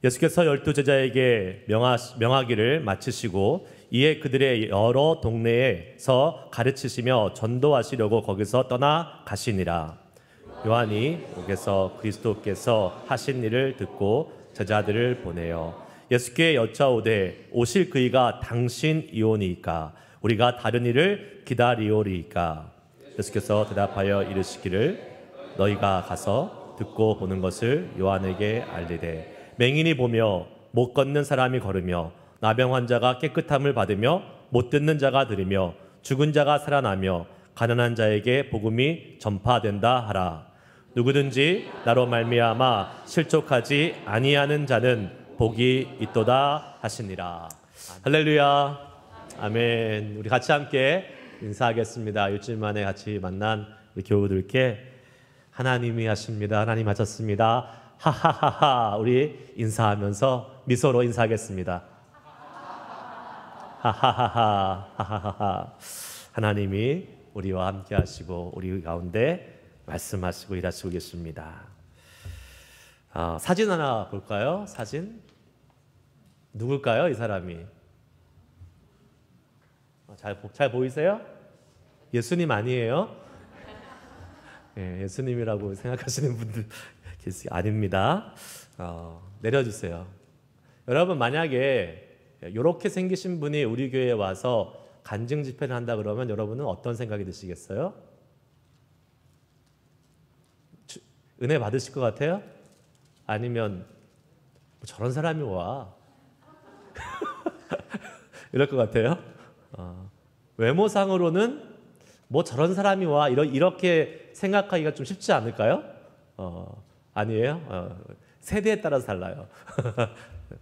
예수께서 12제자에게 명하기를 마치시고 이에 그들의 여러 동네에서 가르치시며 전도하시려고 거기서 떠나 가시니라. 요한이 옥에서 그리스도께서 하신 일을 듣고 제자들을 보내어 예수께 여짜오되 오실 그이가 당신이오니이까 우리가 다른 일을 기다리오리이까. 예수께서 대답하여 이르시기를 너희가 가서 듣고 보는 것을 요한에게 알리되 맹인이 보며 못 걷는 사람이 걸으며 나병 환자가 깨끗함을 받으며 못 듣는 자가 들으며 죽은 자가 살아나며 가난한 자에게 복음이 전파된다 하라. 누구든지 나로 말미암아 실족하지 아니하는 자는 복이 있도다 하시니라. 할렐루야. 아멘. 우리 같이 함께 인사하겠습니다. 일주일 만에 같이 만난 우리 교우들께 하나님이 하십니다. 하나님 하셨습니다. 하하하하. 우리 인사하면서 미소로 인사하겠습니다. 하하하하. 하하하하. 하나님이 우리와 함께 하시고 우리 가운데 말씀하시고 일하시고 계십니다. 사진 하나 볼까요? 사진. 누굴까요? 이 사람이. 잘 보이세요? 예수님 아니에요? 네, 예수님이라고 생각하시는 분들 아닙니다. 내려주세요. 여러분 만약에 이렇게 생기신 분이 우리 교회에 와서 간증 집회를 한다 그러면 여러분은 어떤 생각이 드시겠어요? 은혜 받으실 것 같아요? 아니면 저런 사람이 와 이럴 것 같아요? 외모상으로는 저런 사람이 와 이렇게 생각하기가 좀 쉽지 않을까요? 아니에요? 세대에 따라서 달라요.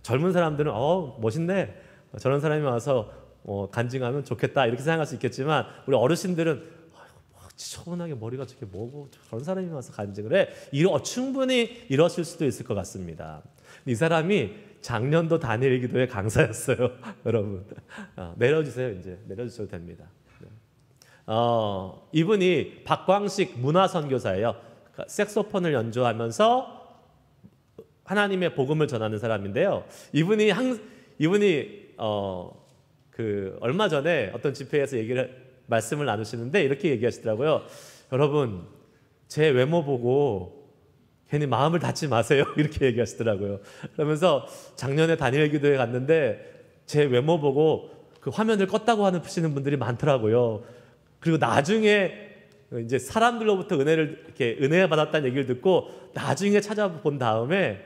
젊은 사람들은 멋있네. 저런 사람이 와서 간증하면 좋겠다 이렇게 생각할 수 있겠지만 우리 어르신들은 지저분하게 머리가 저렇게 뭐고 저런 사람이 와서 간증을 해. 충분히 이러실 수도 있을 것 같습니다. 이 사람이 작년도 다니엘 기도회 강사였어요. 여러분 내려주세요. 이제 내려주셔도 됩니다. 이분이 박광식 문화선교사예요. 색소폰을 연주하면서 하나님의 복음을 전하는 사람인데요. 이분이 얼마 전에 어떤 집회에서 말씀을 나누시는데 이렇게 얘기하시더라고요. 여러분 제 외모 보고 괜히 마음을 닫지 마세요. 이렇게 얘기하시더라고요. 그러면서 작년에 다니엘 기도회 갔는데 제 외모 보고 그 화면을 껐다고 하시는 분들이 많더라고요. 그리고 나중에 이제 사람들로부터 은혜 받았다는 얘기를 듣고 나중에 찾아본 다음에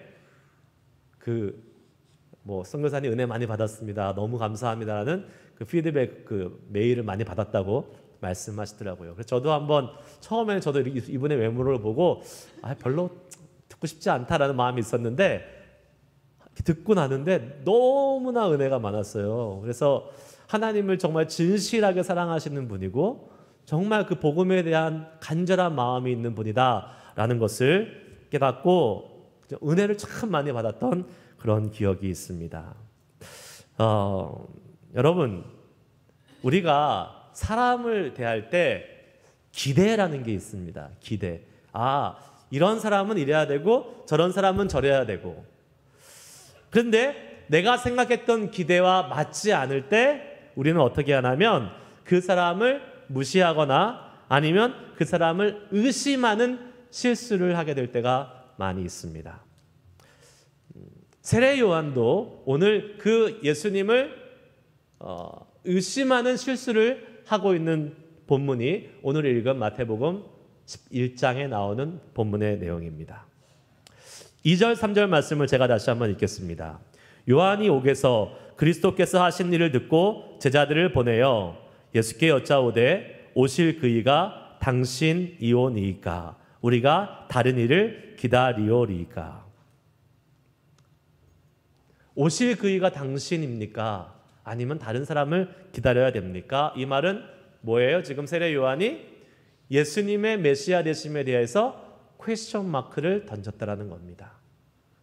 선교사님 은혜 많이 받았습니다. 너무 감사합니다라는 그 피드백 메일을 많이 받았다고 말씀하시더라고요. 그래서 저도 한번 처음에는 저도 이분의 외모를 보고 별로 듣고 싶지 않다라는 마음이 있었는데 듣고 나는데 너무나 은혜가 많았어요. 그래서 하나님을 정말 진실하게 사랑하시는 분이고 정말 그 복음에 대한 간절한 마음이 있는 분이다라는 것을 깨닫고 은혜를 참 많이 받았던 그런 기억이 있습니다. 여러분 우리가 사람을 대할 때 기대라는 게 있습니다. 기대. 이런 사람은 이래야 되고 저런 사람은 저래야 되고 그런데 내가 생각했던 기대와 맞지 않을 때 우리는 어떻게 하냐면 그 사람을 무시하거나 아니면 그 사람을 의심하는 실수를 하게 될 때가 많이 있습니다. 세례 요한도 오늘 그 예수님을 의심하는 실수를 하고 있는 본문이 오늘 읽은 마태복음 11장에 나오는 본문의 내용입니다. 2절 3절 말씀을 제가 다시 한번 읽겠습니다. 요한이 옥에서 그리스도께서 하신 일을 듣고 제자들을 보내어 예수께 여짜오되 오실 그이가 당신이오니이까 우리가 다른 일을 기다리오리이까. 오실 그이가 당신입니까? 아니면 다른 사람을 기다려야 됩니까? 이 말은 뭐예요? 지금 세례 요한이 예수님의 메시아 되심에 대해서 퀘스천 마크를 던졌다라는 겁니다.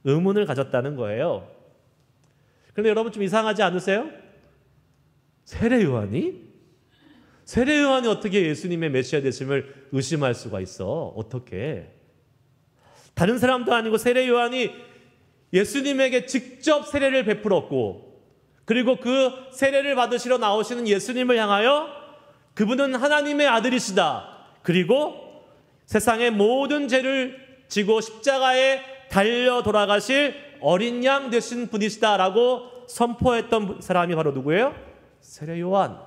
의문을 가졌다는 거예요. 그런데 여러분 좀 이상하지 않으세요? 세례 요한이 어떻게 예수님의 메시아 되심을 의심할 수가 있어? 어떻게? 다른 사람도 아니고 세례 요한이 예수님에게 직접 세례를 베풀었고, 그리고 그 세례를 받으시러 나오시는 예수님을 향하여 그분은 하나님의 아들이시다, 그리고 세상의 모든 죄를 지고 십자가에 달려 돌아가실 어린 양 되신 분이시다라고 선포했던 사람이 바로 누구예요? 세례 요한.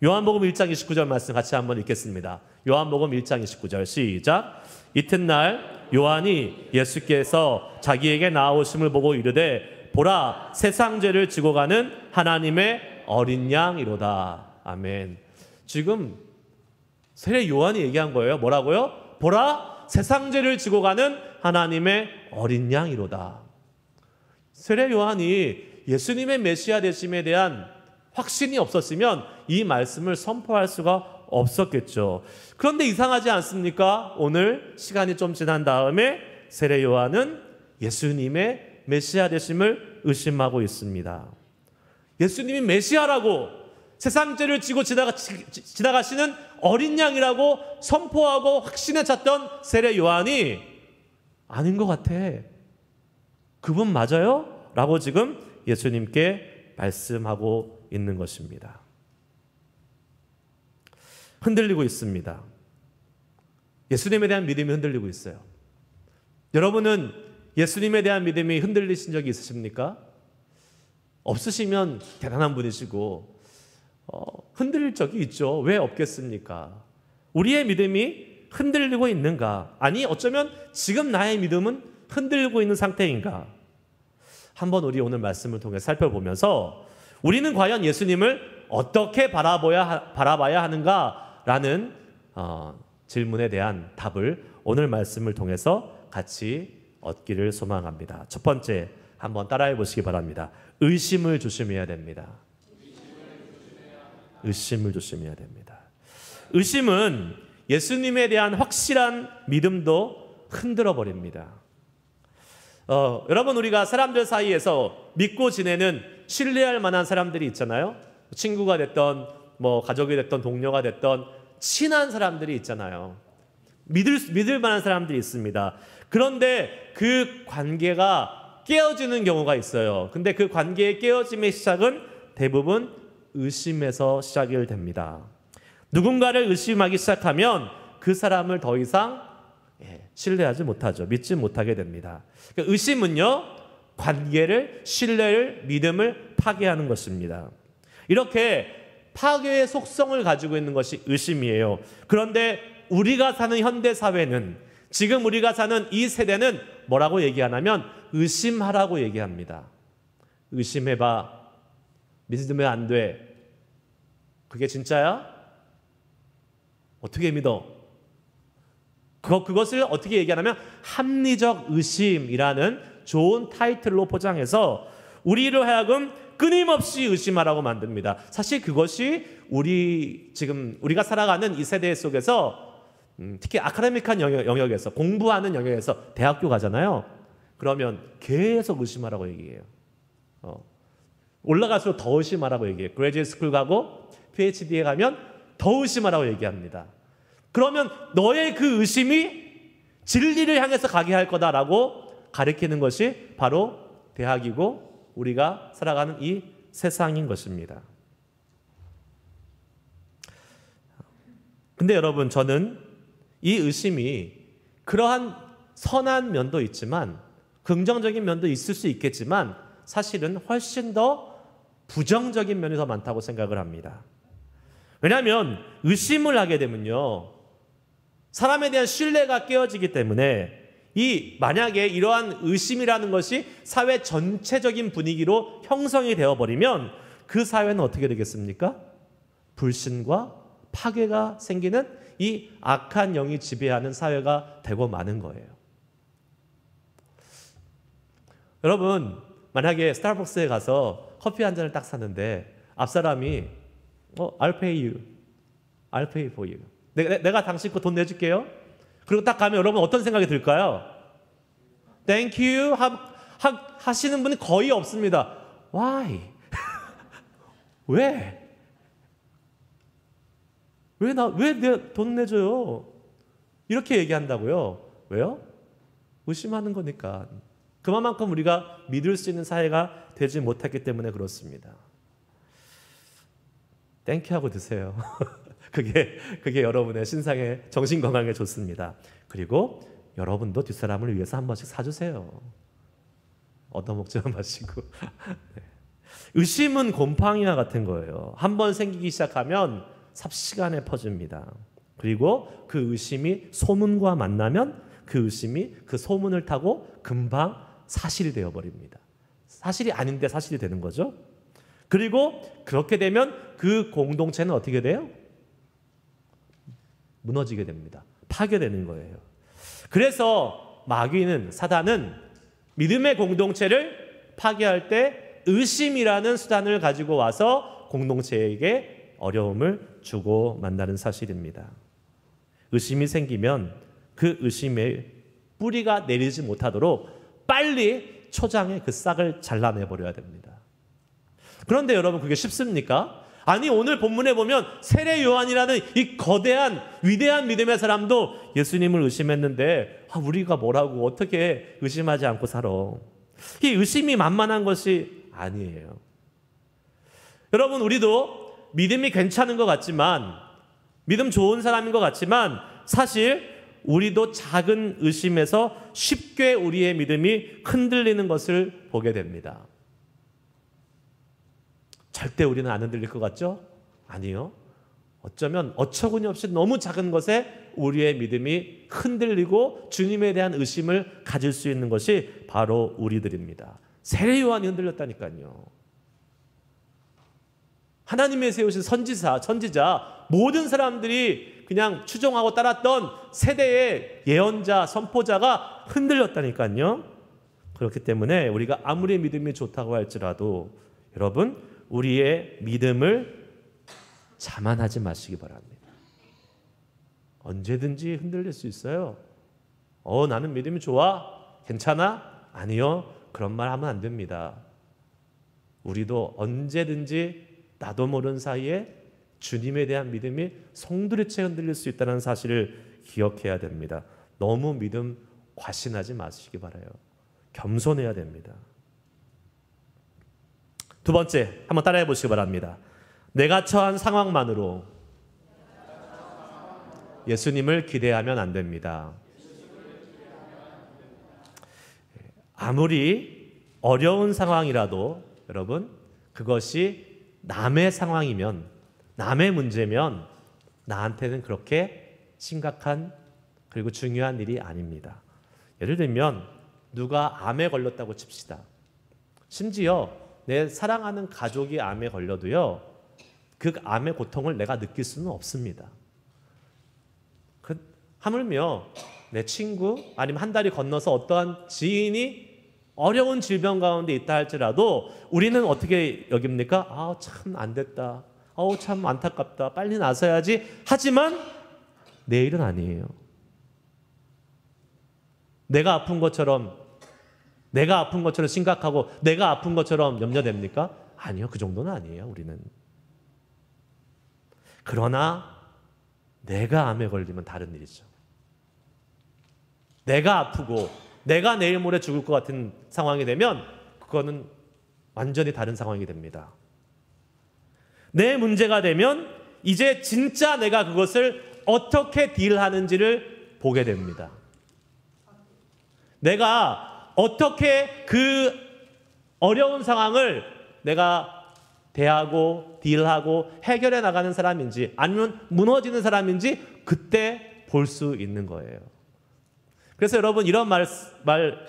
요한복음 1장 29절 말씀 같이 한번 읽겠습니다. 요한복음 1장 29절 시작. 이튿날 요한이 예수께서 자기에게 나오심을 보고 이르되 보라, 세상 죄를 지고 가는 하나님의 어린 양이로다. 아멘. 지금 세례 요한이 얘기한 거예요. 뭐라고요? 보라, 세상 죄를 지고 가는 하나님의 어린 양이로다. 세례 요한이 예수님의 메시아 되심에 대한 확신이 없었으면 이 말씀을 선포할 수가 없었겠죠. 그런데 이상하지 않습니까? 오늘 시간이 좀 지난 다음에 세례 요한은 예수님의 메시아 되심을 의심하고 있습니다. 예수님이 메시아라고, 세상 죄를 지고 지나가시는 어린 양이라고 선포하고 확신에 찼던 세례 요한이 아닌 것 같아. 그분 맞아요? 라고 지금 예수님께 말씀하고 있는 것입니다. 흔들리고 있습니다. 예수님에 대한 믿음이 흔들리고 있어요. 여러분은 예수님에 대한 믿음이 흔들리신 적이 있으십니까? 없으시면 대단한 분이시고, 흔들릴 적이 있죠. 왜 없겠습니까? 우리의 믿음이 흔들리고 있는가? 아니, 어쩌면 지금 나의 믿음은 흔들리고 있는 상태인가? 한번 우리 오늘 말씀을 통해 살펴보면서 우리는 과연 예수님을 어떻게 바라봐야 하는가라는 질문에 대한 답을 오늘 말씀을 통해서 같이 얻기를 소망합니다. 첫 번째, 한번 따라해 보시기 바랍니다. 의심을 조심해야 됩니다. 의심을 조심해야 됩니다. 의심은 예수님에 대한 확실한 믿음도 흔들어 버립니다. 여러분, 우리가 사람들 사이에서 믿고 지내는 신뢰할 만한 사람들이 있잖아요. 친구가 됐던, 가족이 됐던, 동료가 됐던 친한 사람들이 있잖아요. 믿을 만한 사람들이 있습니다. 그런데 그 관계가 깨어지는 경우가 있어요. 근데 그 관계의 깨어짐의 시작은 대부분 의심에서 시작이 됩니다. 누군가를 의심하기 시작하면 그 사람을 더 이상 신뢰하지 못하죠. 믿지 못하게 됩니다. 그러니까 의심은요, 관계를, 신뢰를, 믿음을 파괴하는 것입니다. 이렇게 파괴의 속성을 가지고 있는 것이 의심이에요. 그런데 우리가 사는 현대 사회는, 지금 우리가 사는 이 세대는 뭐라고 얘기하냐면 의심하라고 얘기합니다. 의심해봐. 믿으면 안 돼. 그게 진짜야? 어떻게 믿어? 그것을 어떻게 얘기하냐면 합리적 의심이라는 좋은 타이틀로 포장해서 우리를 하여금 끊임없이 의심하라고 만듭니다. 사실 그것이 지금 우리가 살아가는 이 세대 속에서 특히 아카데믹한 영역에서, 공부하는 영역에서 대학교 가잖아요. 그러면 계속 의심하라고 얘기해요. 올라갈수록 더 의심하라고 얘기해요. 그레이지에이트 스쿨 가고 PhD에 가면 더 의심하라고 얘기합니다. 그러면 너의 그 의심이 진리를 향해서 가게 할 거다라고 가리키는 것이 바로 대학이고 우리가 살아가는 이 세상인 것입니다. 근데 여러분, 저는 이 의심이 그러한 선한 면도 있지만, 긍정적인 면도 있을 수 있겠지만, 사실은 훨씬 더 부정적인 면이 더 많다고 생각을 합니다. 왜냐하면 의심을 하게 되면요, 사람에 대한 신뢰가 깨어지기 때문에 만약에 이러한 의심이라는 것이 사회 전체적인 분위기로 형성이 되어버리면 그 사회는 어떻게 되겠습니까? 불신과 파괴가 생기는 이 악한 영이 지배하는 사회가 되고 마는 거예요. 여러분, 만약에 스타벅스에 가서 커피 한 잔을 딱 샀는데 앞사람이 I'll pay you. I'll pay for you. 내가 당신 거 돈 내줄게요. 그리고 딱 가면 여러분 어떤 생각이 들까요? Thank you 하시는 분이 거의 없습니다. Why? 왜 내 돈 내줘요? 이렇게 얘기한다고요. 왜요? 의심하는 거니까. 그만큼 우리가 믿을 수 있는 사회가 되지 못했기 때문에 그렇습니다. 땡큐 하고 드세요. 그게 여러분의 신상의 정신 건강에 좋습니다. 그리고 여러분도 뒷사람을 위해서 한 번씩 사주세요. 얻어먹지만 마시고. 네. 의심은 곰팡이와 같은 거예요. 한 번 생기기 시작하면 삽시간에 퍼집니다. 그리고 그 의심이 소문과 만나면 그 의심이 그 소문을 타고 금방 사실이 되어버립니다. 사실이 아닌데 사실이 되는 거죠. 그리고 그렇게 되면 그 공동체는 어떻게 돼요? 무너지게 됩니다. 파괴되는 거예요. 그래서 마귀는, 사단은 믿음의 공동체를 파괴할 때 의심이라는 수단을 가지고 와서 공동체에게 어려움을 주고 만나는 사실입니다. 의심이 생기면 그 의심의 뿌리가 내리지 못하도록 빨리 초장에 그 싹을 잘라내버려야 됩니다. 그런데 여러분, 그게 쉽습니까? 아니, 오늘 본문에 보면 세례 요한이라는 이 거대한 위대한 믿음의 사람도 예수님을 의심했는데 우리가 뭐라고 어떻게 의심하지 않고 살아. 이 의심이 만만한 것이 아니에요. 여러분, 우리도 믿음이 괜찮은 것 같지만, 믿음 좋은 사람인 것 같지만 사실 우리도 작은 의심에서 쉽게 우리의 믿음이 흔들리는 것을 보게 됩니다. 절대 우리는 안 흔들릴 것 같죠? 아니요. 어쩌면 어처구니 없이 너무 작은 것에 우리의 믿음이 흔들리고 주님에 대한 의심을 가질 수 있는 것이 바로 우리들입니다. 세례 요한이 흔들렸다니까요. 하나님의 세우신 선지자, 모든 사람들이 그냥 추종하고 따랐던 세대의 예언자, 선포자가 흔들렸다니까요. 그렇기 때문에 우리가 아무리 믿음이 좋다고 할지라도 여러분, 우리의 믿음을 자만하지 마시기 바랍니다. 언제든지 흔들릴 수 있어요. 나는 믿음이 좋아? 괜찮아? 아니요. 그런 말 하면 안 됩니다. 우리도 언제든지 나도 모르는 사이에 주님에 대한 믿음이 송두리째 흔들릴 수 있다는 사실을 기억해야 됩니다. 너무 믿음 과신하지 마시기 바라요. 겸손해야 됩니다. 두 번째, 한번 따라해 보시기 바랍니다. 내가 처한 상황만으로 예수님을 기대하면 안 됩니다. 아무리 어려운 상황이라도 여러분, 그것이 남의 상황이면, 남의 문제면 나한테는 그렇게 심각한 그리고 중요한 일이 아닙니다. 예를 들면 누가 암에 걸렸다고 칩시다. 심지어 내 사랑하는 가족이 암에 걸려도요, 그 암의 고통을 내가 느낄 수는 없습니다. 하물며 내 친구 아니면 한 달이 건너서 어떠한 지인이 어려운 질병 가운데 있다 할지라도 우리는 어떻게 여깁니까? 참 안 됐다. 참 안타깝다. 빨리 나서야지. 하지만 내일은 아니에요. 내가 아픈 것처럼 심각하고 내가 아픈 것처럼 염려됩니까? 아니요. 그 정도는 아니에요. 우리는. 그러나 내가 암에 걸리면 다른 일이죠. 내가 아프고 내가 내일 모레 죽을 것 같은 상황이 되면 그거는 완전히 다른 상황이 됩니다. 내 문제가 되면 이제 진짜 내가 그것을 어떻게 딜하는지를 보게 됩니다. 내가 어떻게 그 어려운 상황을 내가 대하고 딜하고 해결해 나가는 사람인지 아니면 무너지는 사람인지 그때 볼 수 있는 거예요. 그래서 여러분 이런 말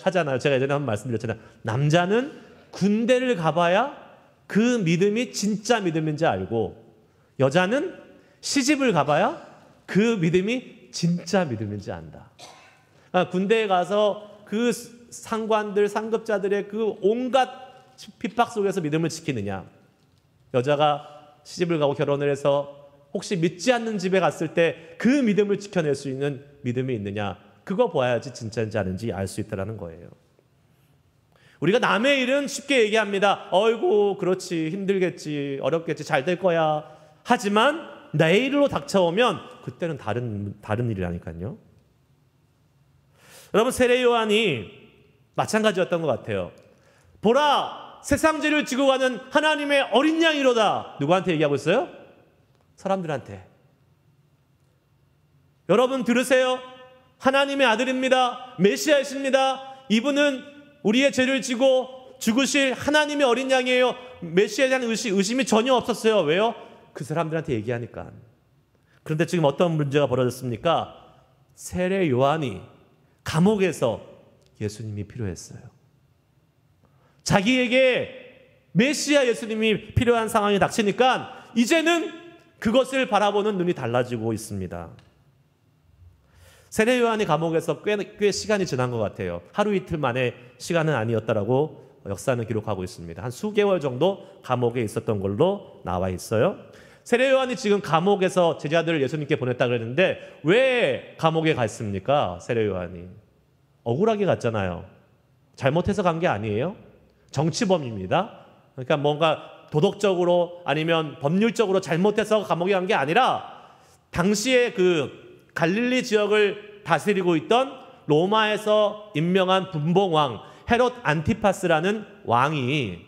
하잖아요. 제가 예전에 한번 말씀드렸잖아요. 남자는 군대를 가봐야 그 믿음이 진짜 믿음인지 알고 여자는 시집을 가봐야 그 믿음이 진짜 믿음인지 안다. 그러니까 군대에 가서 그 상관들, 상급자들의 그 온갖 핍박 속에서 믿음을 지키느냐, 여자가 시집을 가고 결혼을 해서 혹시 믿지 않는 집에 갔을 때 그 믿음을 지켜낼 수 있는 믿음이 있느냐, 그거 봐야지 진짜인지 아닌지 알 수 있다는 거예요. 우리가 남의 일은 쉽게 얘기합니다. 어이구 그렇지, 힘들겠지, 어렵겠지, 잘 될 거야. 하지만 내 일로 닥쳐오면 그때는 다른 일이라니까요. 여러분 세례 요한이 마찬가지였던 것 같아요. 보라, 세상 죄를 지고 가는 하나님의 어린 양이로다. 누구한테 얘기하고 있어요? 사람들한테. 여러분 들으세요. 하나님의 아들입니다. 메시아이십니다. 이분은 우리의 죄를 지고 죽으실 하나님의 어린 양이에요. 메시아에 대한 의심이 전혀 없었어요. 왜요? 그 사람들한테 얘기하니까. 그런데 지금 어떤 문제가 벌어졌습니까? 세례 요한이 감옥에서 예수님이 필요했어요. 자기에게 메시아 예수님이 필요한 상황이 닥치니까 이제는 그것을 바라보는 눈이 달라지고 있습니다. 세례 요한이 감옥에서 꽤 시간이 지난 것 같아요. 하루 이틀 만에 시간은 아니었다라고 역사는 기록하고 있습니다. 한 수개월 정도 감옥에 있었던 걸로 나와 있어요. 세례 요한이 지금 감옥에서 제자들을 예수님께 보냈다 그랬는데 왜 감옥에 갔습니까? 세례 요한이 억울하게 갔잖아요. 잘못해서 간 게 아니에요. 정치범입니다. 그러니까 뭔가 도덕적으로 아니면 법률적으로 잘못해서 감옥에 간 게 아니라 당시에 그 갈릴리 지역을 다스리고 있던 로마에서 임명한 분봉왕 헤롯 안티파스라는 왕이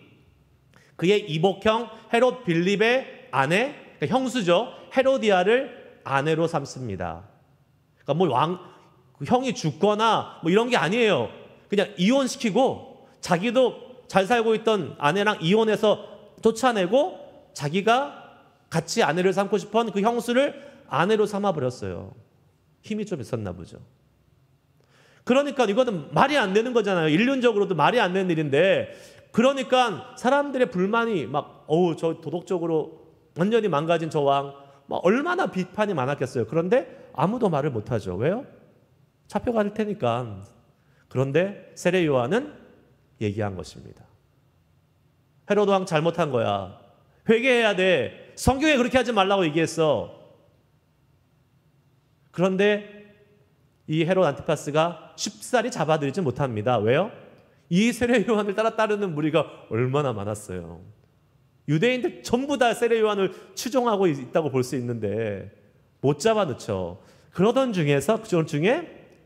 그의 이복형 헤롯 빌립의 아내, 그러니까 형수죠, 헤로디아를 아내로 삼습니다. 그러니까 뭐 형이 죽거나 뭐 이런 게 아니에요. 그냥 이혼시키고 자기도 잘 살고 있던 아내랑 이혼해서 쫓아내고 자기가 같이 아내를 삼고 싶은 그 형수를 아내로 삼아버렸어요. 힘이 좀 있었나 보죠. 그러니까 이거는 말이 안 되는 거잖아요. 인륜적으로도 말이 안 되는 일인데, 그러니까 사람들의 불만이 막 저 도덕적으로 완전히 망가진 저 왕 막 얼마나 비판이 많았겠어요. 그런데 아무도 말을 못하죠. 왜요? 잡혀갈 테니까. 그런데 세례 요한은 얘기한 것입니다. 헤로드 왕 잘못한 거야. 회개해야 돼. 성경에 그렇게 하지 말라고 얘기했어. 그런데 이 헤롯 안티파스가 쉽사리 잡아들이지 못합니다. 왜요? 이 세례 요한을 따르는 무리가 얼마나 많았어요. 유대인들 전부 다 세례 요한을 추종하고 있다고 볼 수 있는데 못 잡아놓죠. 그러던 중에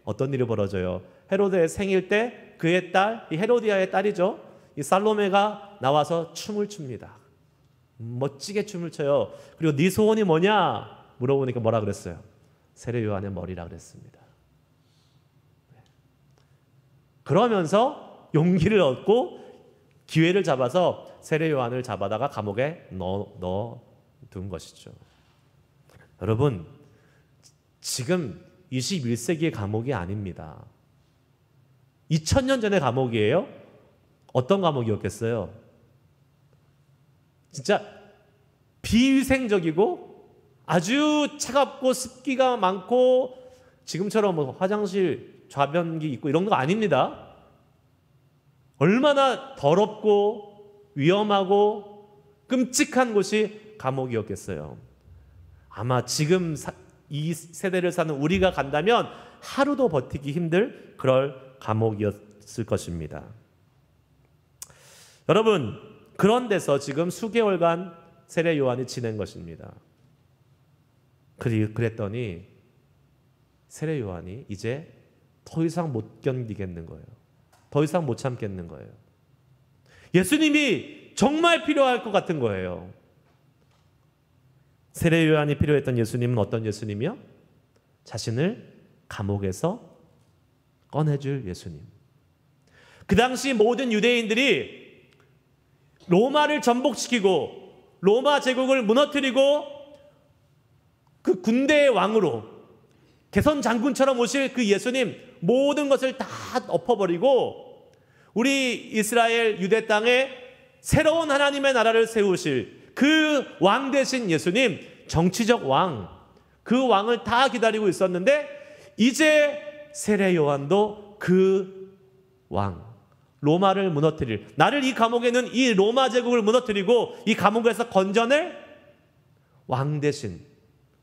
어떤 일이 벌어져요? 헤로드의 생일 때 그의 딸, 이 헤로디아의 딸이죠, 이 살로메가 나와서 춤을 춥니다. 멋지게 춤을 춰요. 그리고 네 소원이 뭐냐 물어보니까 뭐라 그랬어요? 세례 요한의 머리라 그랬습니다. 그러면서 용기를 얻고 기회를 잡아서 세례 요한을 잡아다가 감옥에 넣어둔 것이죠. 여러분, 지금 21세기의 감옥이 아닙니다. 2000년 전의 감옥이에요? 어떤 감옥이었겠어요? 진짜 비위생적이고 아주 차갑고 습기가 많고 지금처럼 뭐 화장실 좌변기 있고 이런 거 아닙니다. 얼마나 더럽고 위험하고 끔찍한 곳이 감옥이었겠어요. 아마 지금 이 세대를 사는 우리가 간다면 하루도 버티기 힘들 그럴 감옥이었을 것입니다. 여러분, 그런 데서 지금 수개월간 세례 요한이 지낸 것입니다. 그랬더니 세례 요한이 이제 더 이상 못 견디겠는 거예요. 더 이상 못 참겠는 거예요. 예수님이 정말 필요할 것 같은 거예요. 세례 요한이 필요했던 예수님은 어떤 예수님이요? 자신을 감옥에서 꺼내줄 예수님. 그 당시 모든 유대인들이 로마를 전복시키고 로마 제국을 무너뜨리고 그 군대의 왕으로 개선 장군처럼 오실 그 예수님, 모든 것을 다 엎어버리고 우리 이스라엘 유대 땅에 새로운 하나님의 나라를 세우실 그 왕 되신 예수님, 정치적 왕, 그 왕을 다 기다리고 있었는데 이제 세례 요한도 그 왕, 로마를 무너뜨릴, 나를 이 감옥에는 이 로마 제국을 무너뜨리고 이 감옥에서 건져낼 왕 대신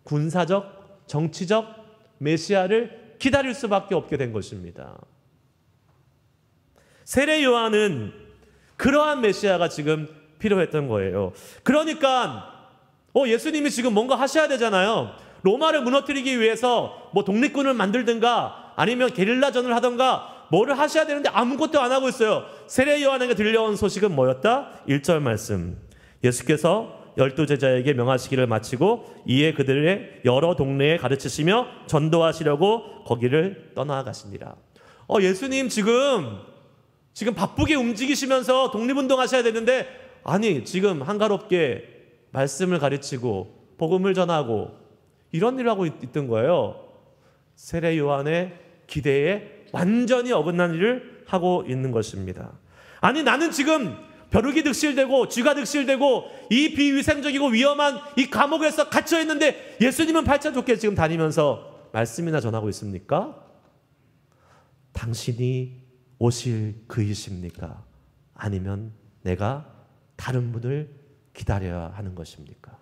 군사적, 정치적 메시아를 기다릴 수밖에 없게 된 것입니다. 세례 요한은 그러한 메시아가 지금 필요했던 거예요. 그러니까 예수님이 지금 뭔가 하셔야 되잖아요. 로마를 무너뜨리기 위해서 뭐 독립군을 만들든가 아니면 게릴라전을 하든가 뭐를 하셔야 되는데 아무것도 안 하고 있어요. 세례 요한에게 들려온 소식은 뭐였다? 1절 말씀. 예수께서 12제자에게 명하시기를 마치고 이에 그들의 여러 동네에 가르치시며 전도하시려고 거기를 떠나가시니라. 예수님 지금 바쁘게 움직이시면서 독립운동 하셔야 되는데, 아니 지금 한가롭게 말씀을 가르치고 복음을 전하고 이런 일을 하고 있던 거예요. 세례 요한의 기대에 완전히 어긋난 일을 하고 있는 것입니다. 아니 나는 지금 벼룩이 득실되고 쥐가 득실되고 이 비위생적이고 위험한 이 감옥에서 갇혀 있는데 예수님은 팔자좋게 지금 다니면서 말씀이나 전하고 있습니까? 당신이 오실 그이십니까? 아니면 내가 다른 분을 기다려야 하는 것입니까?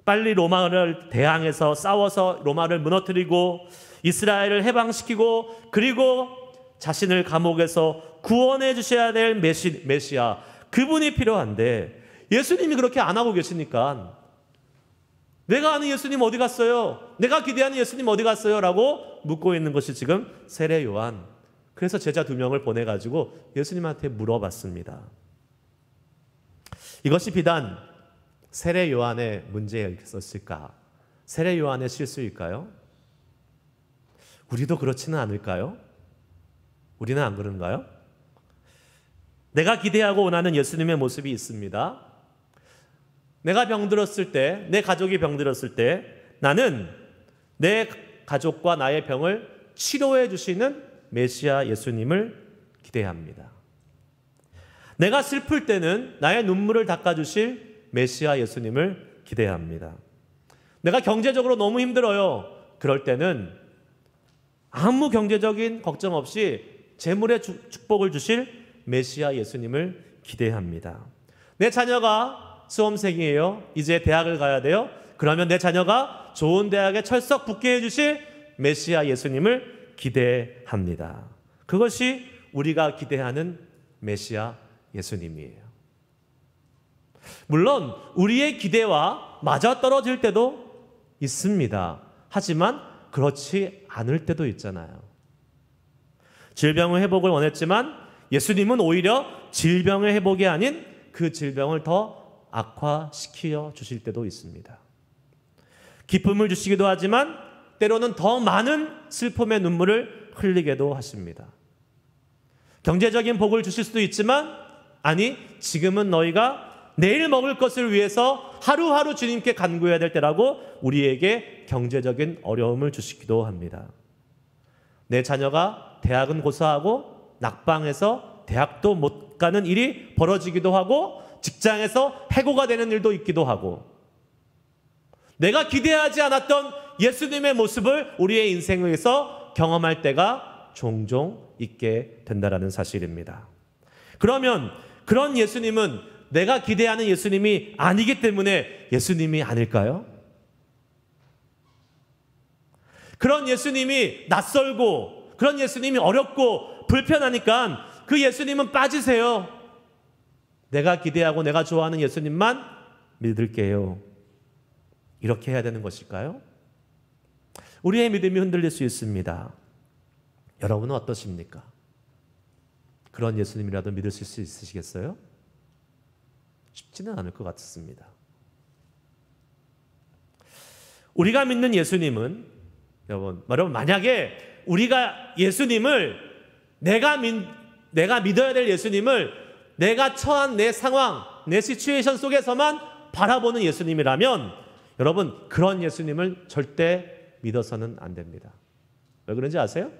빨리 로마를 대항해서 싸워서 로마를 무너뜨리고 이스라엘을 해방시키고 그리고 자신을 감옥에서 구원해 주셔야 될 메시아, 그분이 필요한데 예수님이 그렇게 안 하고 계시니까 내가 아는 예수님 어디 갔어요? 내가 기대하는 예수님 어디 갔어요? 라고 묻고 있는 것이 지금 세례 요한. 그래서 제자 2명을 보내가지고 예수님한테 물어봤습니다. 이것이 비단 세례 요한의 문제였을까? 세례 요한의 실수일까요? 우리도 그렇지는 않을까요? 우리는 안 그런가요? 내가 기대하고 원하는 예수님의 모습이 있습니다. 내가 병들었을 때, 내 가족이 병들었을 때 나는 내 가족과 나의 병을 치료해 주시는 메시아 예수님을 기대합니다. 내가 슬플 때는 나의 눈물을 닦아주실 메시아 예수님을 기대합니다. 내가 경제적으로 너무 힘들어요. 그럴 때는 아무 경제적인 걱정 없이 재물의 축복을 주실 메시아 예수님을 기대합니다. 내 자녀가 수험생이에요. 이제 대학을 가야 돼요. 그러면 내 자녀가 좋은 대학에 철석 붙게 해주실 메시아 예수님을 기대합니다. 그것이 우리가 기대하는 메시아 예수님이에요. 물론 우리의 기대와 맞아떨어질 때도 있습니다. 하지만 그렇지 않을 때도 있잖아요. 질병의 회복을 원했지만 예수님은 오히려 질병의 회복이 아닌 그 질병을 더 악화시켜 주실 때도 있습니다. 기쁨을 주시기도 하지만 때로는 더 많은 슬픔의 눈물을 흘리게도 하십니다. 경제적인 복을 주실 수도 있지만 아니 지금은 너희가 내일 먹을 것을 위해서 하루하루 주님께 간구해야 될 때라고 우리에게 경제적인 어려움을 주시기도 합니다. 내 자녀가 대학은 고사하고 낙방해서 대학도 못 가는 일이 벌어지기도 하고 직장에서 해고가 되는 일도 있기도 하고 내가 기대하지 않았던 예수님의 모습을 우리의 인생에서 경험할 때가 종종 있게 된다는 사실입니다. 그러면 그런 예수님은 내가 기대하는 예수님이 아니기 때문에 예수님이 아닐까요? 그런 예수님이 낯설고 그런 예수님이 어렵고 불편하니까 그 예수님은 빠지세요. 내가 기대하고 내가 좋아하는 예수님만 믿을게요. 이렇게 해야 되는 것일까요? 우리의 믿음이 흔들릴 수 있습니다. 여러분은 어떠십니까? 그런 예수님이라도 믿을 수 있으시겠어요? 쉽지는 않을 것 같습니다. 우리가 믿는 예수님은 여러분 만약에 우리가 예수님을 내가 믿어야 될 예수님을 내가 처한 내 상황, 내 시츄에이션 속에서만 바라보는 예수님이라면 여러분 그런 예수님을 절대 믿어서는 안 됩니다. 왜 그런지 아세요?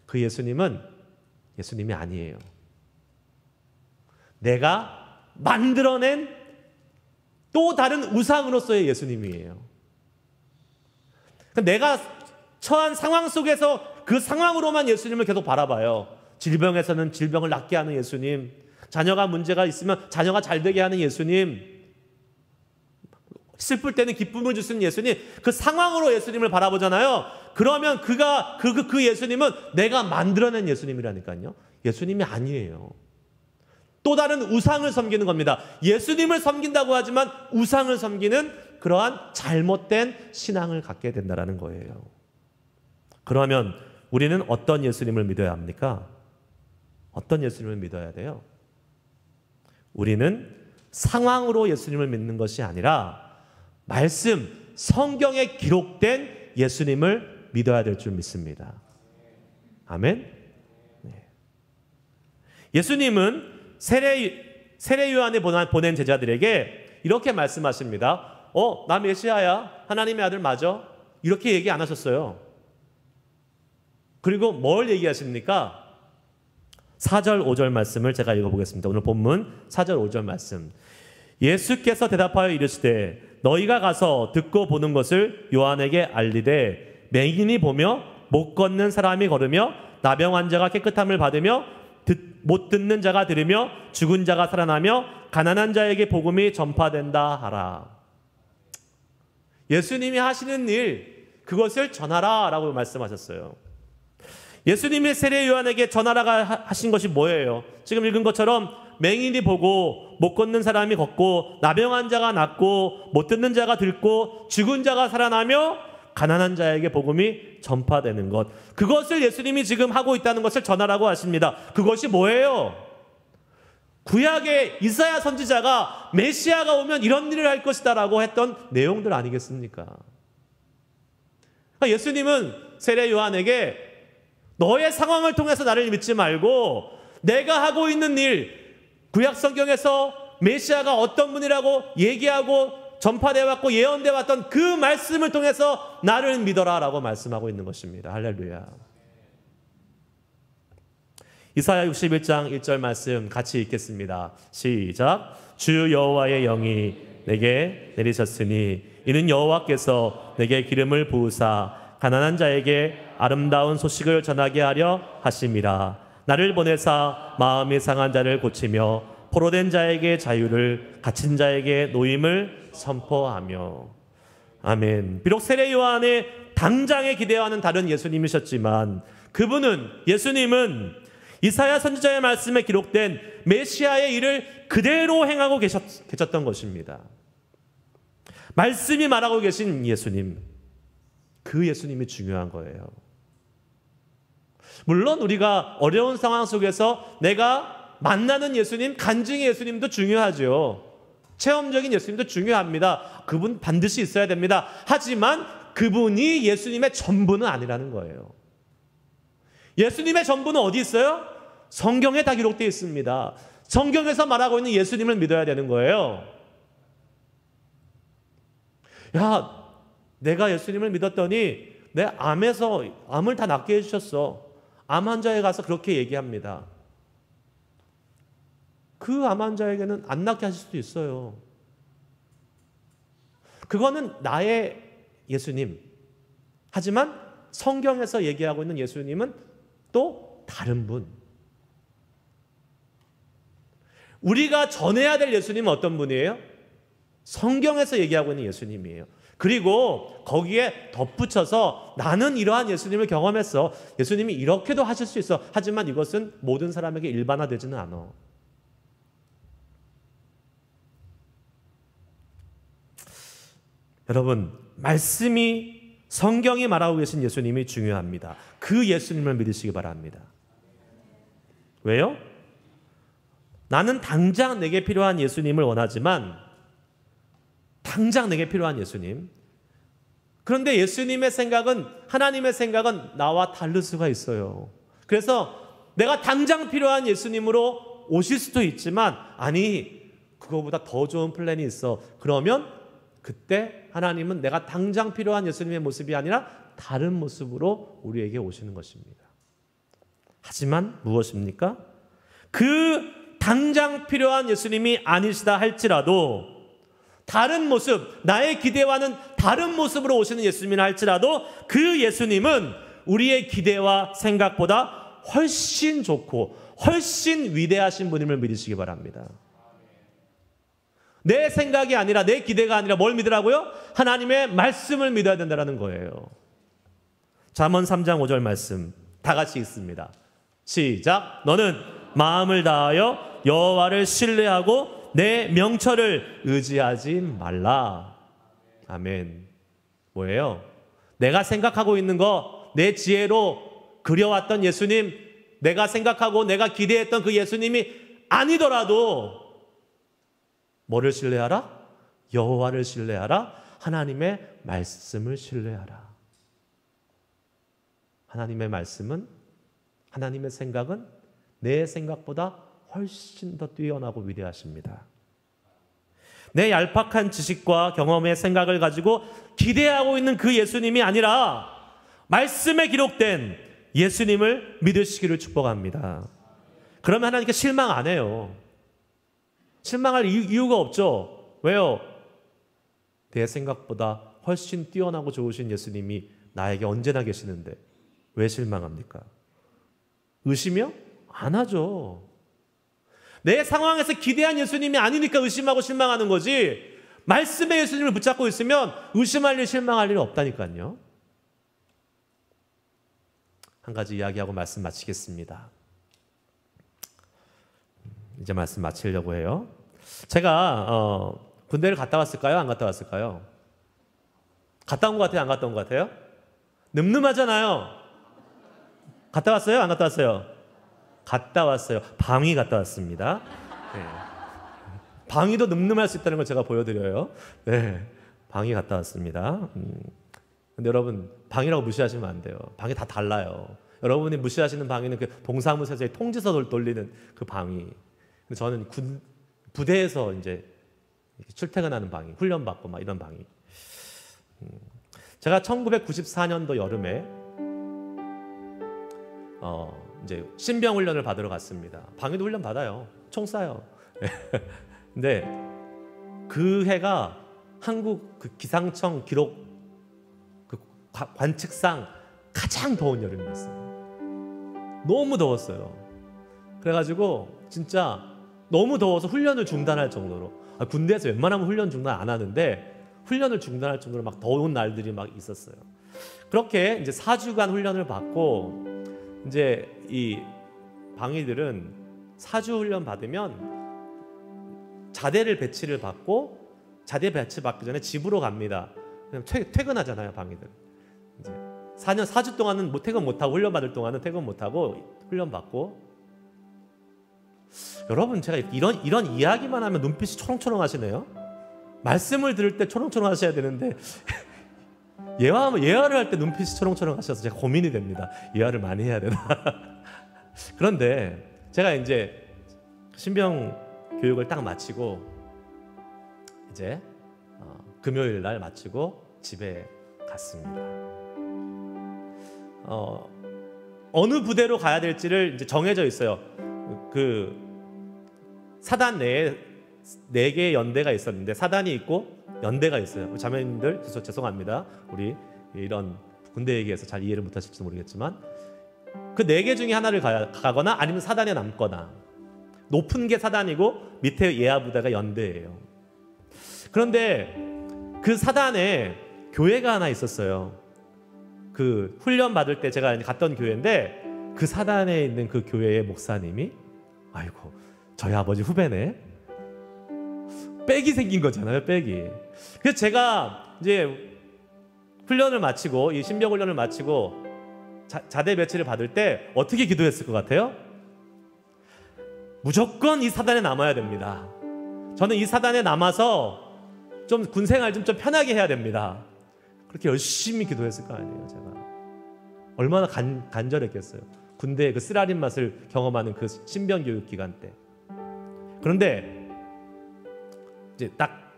그 예수님은 예수님이 아니에요. 내가 만들어낸 또 다른 우상으로서의 예수님이에요. 내가 처한 상황 속에서 그 상황으로만 예수님을 계속 바라봐요. 질병에서는 질병을 낫게 하는 예수님, 자녀가 문제가 있으면 자녀가 잘 되게 하는 예수님, 슬플 때는 기쁨을 주시는 예수님, 그 상황으로 예수님을 바라보잖아요. 그러면 그 예수님은 내가 만들어낸 예수님이라니까요. 예수님이 아니에요. 또 다른 우상을 섬기는 겁니다. 예수님을 섬긴다고 하지만 우상을 섬기는 그러한 잘못된 신앙을 갖게 된다는 거예요. 그러면 우리는 어떤 예수님을 믿어야 합니까? 어떤 예수님을 믿어야 돼요? 우리는 상황으로 예수님을 믿는 것이 아니라 말씀, 성경에 기록된 예수님을 믿어야 될 줄 믿습니다. 아멘? 네. 예수님은 세례 요한에 보낸 제자들에게 이렇게 말씀하십니다. 나 메시아야. 하나님의 아들 맞아. 이렇게 얘기 안 하셨어요. 그리고 뭘 얘기하십니까? 4절 5절 말씀을 제가 읽어보겠습니다. 오늘 본문 4절 5절 말씀. 예수께서 대답하여 이르시되 너희가 가서 듣고 보는 것을 요한에게 알리되 맹인이 보며 못 걷는 사람이 걸으며 나병 환자가 깨끗함을 받으며 못 듣는 자가 들으며 죽은 자가 살아나며 가난한 자에게 복음이 전파된다 하라. 예수님이 하시는 일, 그것을 전하라 라고 말씀하셨어요. 예수님이 세례 요한에게 전하라가 하신 것이 뭐예요? 지금 읽은 것처럼 맹인이 보고 못 걷는 사람이 걷고 나병 환자가 낫고 못 듣는 자가 듣고 죽은 자가 살아나며 가난한 자에게 복음이 전파되는 것, 그것을 예수님이 지금 하고 있다는 것을 전하라고 하십니다. 그것이 뭐예요? 구약의 이사야 선지자가 메시아가 오면 이런 일을 할 것이다 라고 했던 내용들 아니겠습니까? 그러니까 예수님은 세례 요한에게 너의 상황을 통해서 나를 믿지 말고 내가 하고 있는 일, 구약 성경에서 메시아가 어떤 분이라고 얘기하고 전파되어 왔고 예언되어 왔던 그 말씀을 통해서 나를 믿어라 라고 말씀하고 있는 것입니다. 할렐루야. 이사야 61장 1절 말씀 같이 읽겠습니다. 시작. 주 여호와의 영이 내게 내리셨으니 이는 여호와께서 내게 기름을 부으사 가난한 자에게 아름다운 소식을 전하게 하려 하심이라. 나를 보내사 마음이 상한 자를 고치며 포로된 자에게 자유를, 갇힌 자에게 노임을 선포하며. 아멘. 비록 세례 요한의 당장에 기대와는 다른 예수님이셨지만 예수님은 이사야 선지자의 말씀에 기록된 메시아의 일을 그대로 행하고 계셨던 것입니다. 말씀이 말하고 계신 예수님, 그 예수님이 중요한 거예요. 물론 우리가 어려운 상황 속에서 내가 만나는 예수님, 간증의 예수님도 중요하죠. 체험적인 예수님도 중요합니다. 그분 반드시 있어야 됩니다. 하지만 그분이 예수님의 전부는 아니라는 거예요. 예수님의 전부는 어디 있어요? 성경에 다 기록되어 있습니다. 성경에서 말하고 있는 예수님을 믿어야 되는 거예요. 야, 내가 예수님을 믿었더니 내 암을 다 낫게 해주셨어. 암 환자에 가서 그렇게 얘기합니다. 그 암 환자에게는 안 낫게 하실 수도 있어요. 그거는 나의 예수님. 하지만 성경에서 얘기하고 있는 예수님은 또 다른 분. 우리가 전해야 될 예수님은 어떤 분이에요? 성경에서 얘기하고 있는 예수님이에요. 그리고 거기에 덧붙여서 나는 이러한 예수님을 경험했어. 예수님이 이렇게도 하실 수 있어. 하지만 이것은 모든 사람에게 일반화되지는 않아. 여러분, 말씀이, 성경이 말하고 계신 예수님이 중요합니다. 그 예수님을 믿으시기 바랍니다. 왜요? 나는 당장 내게 필요한 예수님을 원하지만, 당장 내게 필요한 예수님. 그런데 예수님의 생각은, 하나님의 생각은 나와 다를 수가 있어요. 그래서 내가 당장 필요한 예수님으로 오실 수도 있지만, 아니, 그거보다 더 좋은 플랜이 있어. 그러면 그때 하나님은 내가 당장 필요한 예수님의 모습이 아니라 다른 모습으로 우리에게 오시는 것입니다. 하지만 무엇입니까? 그 당장 필요한 예수님이 아니시다 할지라도 다른 모습, 나의 기대와는 다른 모습으로 오시는 예수님이라 할지라도 그 예수님은 우리의 기대와 생각보다 훨씬 좋고 훨씬 위대하신 분임을 믿으시기 바랍니다. 내 생각이 아니라, 내 기대가 아니라 뭘 믿으라고요? 하나님의 말씀을 믿어야 된다는 거예요. 잠언 3장 5절 말씀 다 같이 읽습니다. 시작. 너는 마음을 다하여 여호와를 신뢰하고 내 명철을 의지하지 말라. 아멘. 뭐예요? 내가 생각하고 있는 거, 내 지혜로 그려왔던 예수님, 내가 생각하고 내가 기대했던 그 예수님이 아니더라도 뭐를 신뢰하라? 여호와를 신뢰하라. 하나님의 말씀을 신뢰하라. 하나님의 말씀은, 하나님의 생각은 내 생각보다 훨씬 더 뛰어나고 위대하십니다. 내 얄팍한 지식과 경험의 생각을 가지고 기대하고 있는 그 예수님이 아니라 말씀에 기록된 예수님을 믿으시기를 축복합니다. 그러면 하나님께 실망 안 해요. 실망할 이유가 없죠. 왜요? 내 생각보다 훨씬 뛰어나고 좋으신 예수님이 나에게 언제나 계시는데 왜 실망합니까? 의심이요? 안 하죠. 내 상황에서 기대한 예수님이 아니니까 의심하고 실망하는 거지, 말씀의 예수님을 붙잡고 있으면 의심할 일, 실망할 일은 없다니까요. 한 가지 이야기하고 말씀 마치겠습니다. 이제 말씀 마치려고 해요. 제가 군대를 갔다 왔을까요? 안 갔다 왔을까요? 갔다 온 것 같아요? 안 갔다 온 것 같아요? 늠름하잖아요. 갔다 왔어요? 안 갔다 왔어요? 갔다 왔어요. 방위 갔다 왔습니다. 네. 방위도 늠름할 수 있다는 걸 제가 보여드려요. 네, 방위 갔다 왔습니다. 근데 여러분, 방위라고 무시하시면 안 돼요. 방위 다 달라요. 여러분이 무시하시는 방위는 그 동사무소에서 통지서 돌리는 그 방위. 저는 부대에서 이제 출퇴근하는 방위, 훈련받고 막 이런 방위. 제가 1994년도 여름에 이제 신병 훈련을 받으러 갔습니다. 방위도 훈련 받아요. 총 쏴요. 근데 그 해가 한국 그 기상청 기록 그 관측상 가장 더운 여름이었어요. 너무 더웠어요. 그래가지고 진짜 너무 더워서 훈련을 중단할 정도로, 군대에서 웬만하면 훈련 중단 안 하는데 훈련을 중단할 정도로 막 더운 날들이 막 있었어요. 그렇게 이제 4주간 훈련을 받고, 이제 이 방위들은 4주 훈련 받으면 자대를 배치를 받고, 자대 배치 받기 전에 집으로 갑니다. 그냥 퇴근하잖아요, 방위들. 이제 4주 동안은 퇴근 못하고, 훈련 받을 동안은 퇴근 못하고 훈련 받고. 여러분, 제가 이런 이야기만 하면 눈빛이 초롱초롱 하시네요. 말씀을 들을 때 초롱초롱 하셔야 되는데 예화를 할 때 눈빛이 초롱초롱 하셔서 제가 고민이 됩니다. 예화를 많이 해야 되나. 그런데 제가 이제 신병 교육을 딱 마치고 이제 금요일 날 마치고 집에 갔습니다. 어느 부대로 가야 될지를 이제 정해져 있어요. 그 사단 내에 4개의 연대가 있었는데, 사단이 있고 연대가 있어요. 자매님들 죄송합니다. 우리 이런 군대 얘기해서 잘 이해를 못하실지 모르겠지만, 그 4개 중에 하나를 가거나 아니면 사단에 남거나, 높은 게 사단이고 밑에 예하 부대가 연대예요. 그런데 그 사단에 교회가 하나 있었어요. 그 훈련 받을 때 제가 갔던 교회인데, 그 사단에 있는 그 교회의 목사님이, 아이고 저희 아버지 후배네, 빽이 생긴 거잖아요, 빽이. 그래서 제가 이제 훈련을 마치고, 이 신병 훈련을 마치고 자대 배치를 받을 때 어떻게 기도했을 것 같아요? 무조건 이 사단에 남아야 됩니다. 저는 이 사단에 남아서 좀 군생활 좀 편하게 해야 됩니다. 그렇게 열심히 기도했을 거 아니에요. 제가 얼마나 간절했겠어요. 군대의 그 쓰라린 맛을 경험하는 그 신병 교육 기간 때. 그런데 이제 딱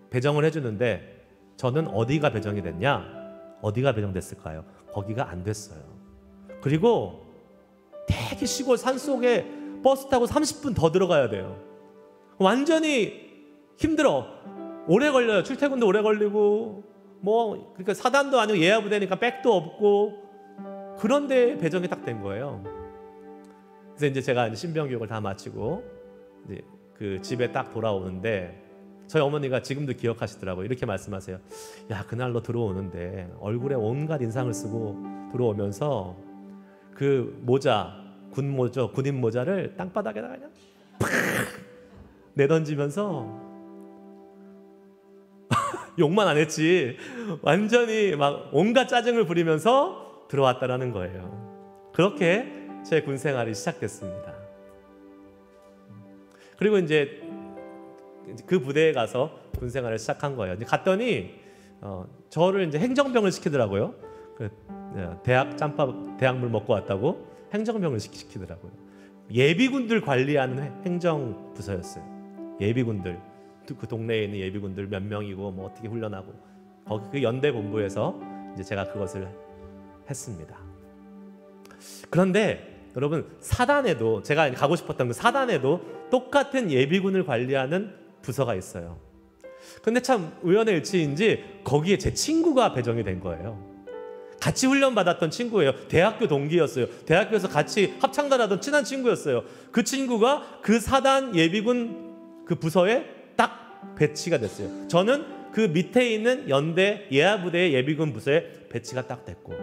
배정을 해주는데, 저는 어디가 배정이 됐냐? 어디가 배정됐을까요? 거기가 안 됐어요. 그리고 되게 시골 산속에 버스 타고 30분 더 들어가야 돼요. 완전히 힘들어. 오래 걸려요. 출퇴근도 오래 걸리고, 뭐 그러니까 사단도 아니고 예하 부대니까 백도 없고, 그런데 배정이 딱 된 거예요. 그래서 이제 제가 신병 교육을 다 마치고 이제 그 집에 딱 돌아오는데, 저희 어머니가 지금도 기억하시더라고요. 이렇게 말씀하세요. 야, 그날 너 들어오는데 얼굴에 온갖 인상을 쓰고 들어오면서 그 모자, 군인 모자를 땅바닥에다가 그냥 팍 내던지면서 욕만 안 했지 완전히 막 온갖 짜증을 부리면서 들어왔다라는 거예요. 그렇게 제 군 생활이 시작됐습니다. 그리고 이제 그 부대에 가서 군 생활을 시작한 거예요. 이제 갔더니 저를 이제 행정병을 시키더라고요. 그 대학 짬밥 대학물 먹고 왔다고 행정병을 시키더라고요. 예비군들 관리하는 행정부서였어요. 예비군들, 그 동네에 있는 예비군들 몇 명이고 뭐 어떻게 훈련하고 거기 그 연대 본부에서 이제 제가 그것을 했습니다. 그런데 여러분 사단에도 제가 가고 싶었던 그 사단에도 똑같은 예비군을 관리하는 부서가 있어요. 근데 참 우연의 일치인지 거기에 제 친구가 배정이 된 거예요. 같이 훈련 받았던 친구예요. 대학교 동기였어요. 대학교에서 같이 합창단 친한 친구였어요. 그 친구가 그 사단 예비군 그 부서에 딱 배치가 됐어요. 저는 그 밑에 있는 연대 예하부대의 예비군 부서에 배치가 딱 됐고.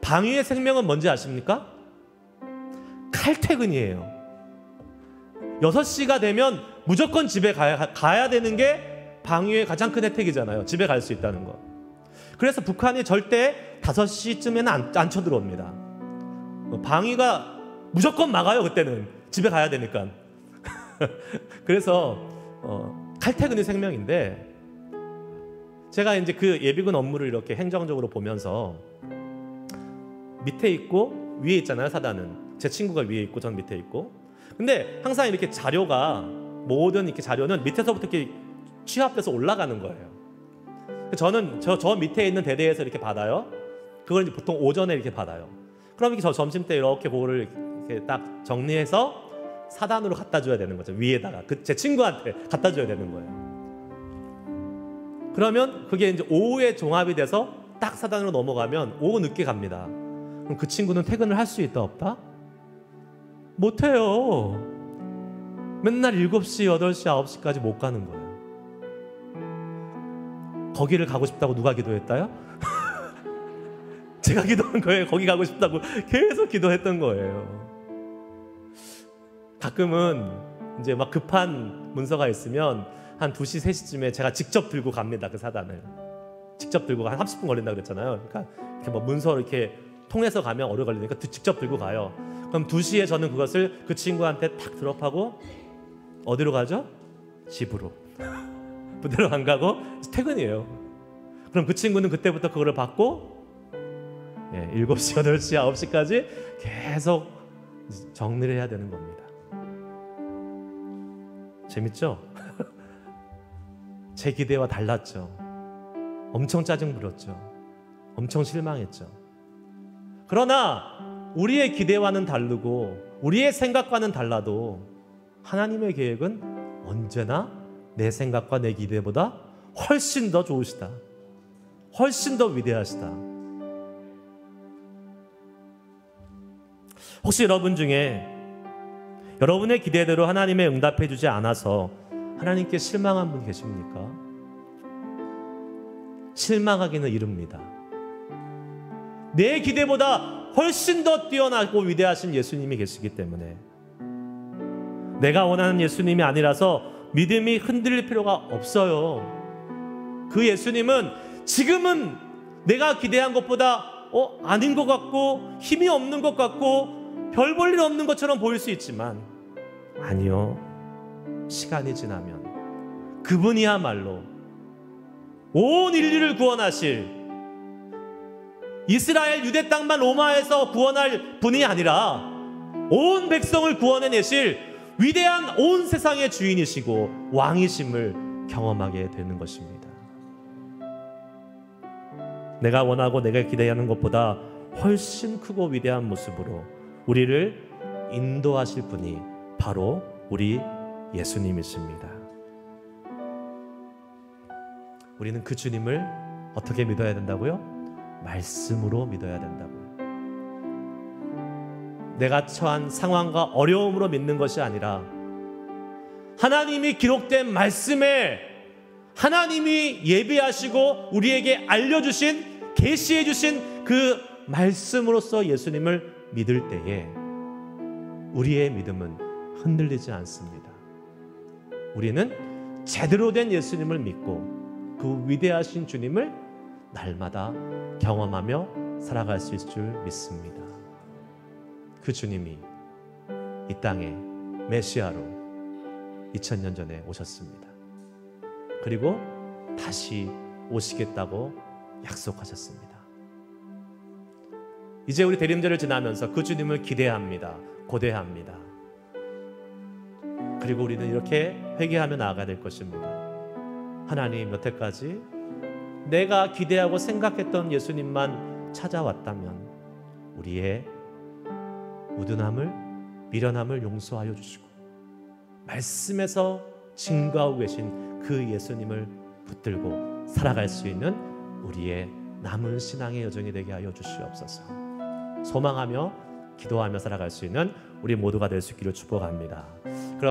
방위의 생명은 뭔지 아십니까? 칼퇴근이에요. 6시가 되면 무조건 집에 가야 되는 게 방위의 가장 큰 혜택이잖아요. 집에 갈 수 있다는 거. 그래서 북한이 절대 5시쯤에는 안 쳐들어옵니다. 방위가 무조건 막아요. 그때는 집에 가야 되니까. 그래서 칼퇴근이 생명인데 제가 이제 그 예비군 업무를 이렇게 행정적으로 보면서 밑에 있고 위에 있잖아요. 사단은 제 친구가 위에 있고 전 밑에 있고. 근데 항상 이렇게 자료가 모든 이렇게 자료는 밑에서부터 이렇게 취합돼서 올라가는 거예요. 저는 저 밑에 있는 대대에서 이렇게 받아요. 그걸 이제 보통 오전에 이렇게 받아요. 그럼 이렇게 저 점심 때 이렇게 그거를 이렇게 딱 정리해서 사단으로 갖다 줘야 되는 거죠. 위에다가 제 친구한테 갖다 줘야 되는 거예요. 그러면 그게 이제 오후에 종합이 돼서 딱 사단으로 넘어가면 오후 늦게 갑니다. 그럼 그 친구는 퇴근을 할 수 있다 없다? 못해요. 맨날 7시, 8시, 9시까지 못 가는 거예요. 거기를 가고 싶다고 누가 기도했다요? 제가 기도한 거예요. 거기 가고 싶다고 계속 기도했던 거예요. 가끔은 이제 막 급한 문서가 있으면 한 2시, 3시쯤에 제가 직접 들고 갑니다. 그 사단을. 직접 들고 한 30분 걸린다고 그랬잖아요. 그러니까 이렇게 뭐 문서를 이렇게 통해서 가면 오래 걸리니까 직접 들고 가요. 그럼 2시에 저는 그것을 그 친구한테 탁 드롭하고 어디로 가죠? 집으로. 부대로 안 가고 퇴근이에요. 그럼 그 친구는 그때부터 그거를 받고 7시, 8시, 9시까지 계속 정리를 해야 되는 겁니다. 재밌죠? 제 기대와 달랐죠. 엄청 짜증 부렸죠. 엄청 실망했죠. 그러나 우리의 기대와는 다르고 우리의 생각과는 달라도 하나님의 계획은 언제나 내 생각과 내 기대보다 훨씬 더 좋으시다. 훨씬 더 위대하시다. 혹시 여러분 중에 여러분의 기대대로 하나님의 응답해 주지 않아서 하나님께 실망한 분 계십니까? 실망하기는 이릅니다. 내 기대보다 훨씬 더 뛰어나고 위대하신 예수님이 계시기 때문에 내가 원하는 예수님이 아니라서 믿음이 흔들릴 필요가 없어요. 그 예수님은 지금은 내가 기대한 것보다 아닌 것 같고 힘이 없는 것 같고 별 볼 일 없는 것처럼 보일 수 있지만 아니요. 시간이 지나면 그분이야말로 온 인류를 구원하실 이스라엘 유대 땅만 로마에서 구원할 분이 아니라 온 백성을 구원해내실 위대한 온 세상의 주인이시고 왕이심을 경험하게 되는 것입니다. 내가 원하고 내가 기대하는 것보다 훨씬 크고 위대한 모습으로 우리를 인도하실 분이 바로 우리 예수님이십니다. 우리는 그 주님을 어떻게 믿어야 된다고요? 말씀으로 믿어야 된다고요. 내가 처한 상황과 어려움으로 믿는 것이 아니라 하나님이 기록된 말씀에 하나님이 예비하시고 우리에게 알려주신 계시해 주신 그 말씀으로서 예수님을 믿을 때에 우리의 믿음은 흔들리지 않습니다. 우리는 제대로 된 예수님을 믿고 그 위대하신 주님을 날마다 경험하며 살아갈 수 있을 줄 믿습니다. 그 주님이 이 땅에 메시아로 2000년 전에 오셨습니다. 그리고 다시 오시겠다고 약속하셨습니다. 이제 우리 대림절을 지나면서 그 주님을 기대합니다. 고대합니다. 그리고 우리는 이렇게 회개하며 나아가야 될 것입니다. 하나님, 여태까지 내가 기대하고 생각했던 예수님만 찾아왔다면 우리의 무든함을, 미련함을 용서하여 주시고 말씀에서 증거하고 계신 그 예수님을 붙들고 살아갈 수 있는 우리의 남은 신앙의 여정이 되게 하여 주시옵소서. 소망하며 기도하며 살아갈 수 있는 우리 모두가 될 수 있기를 축복합니다.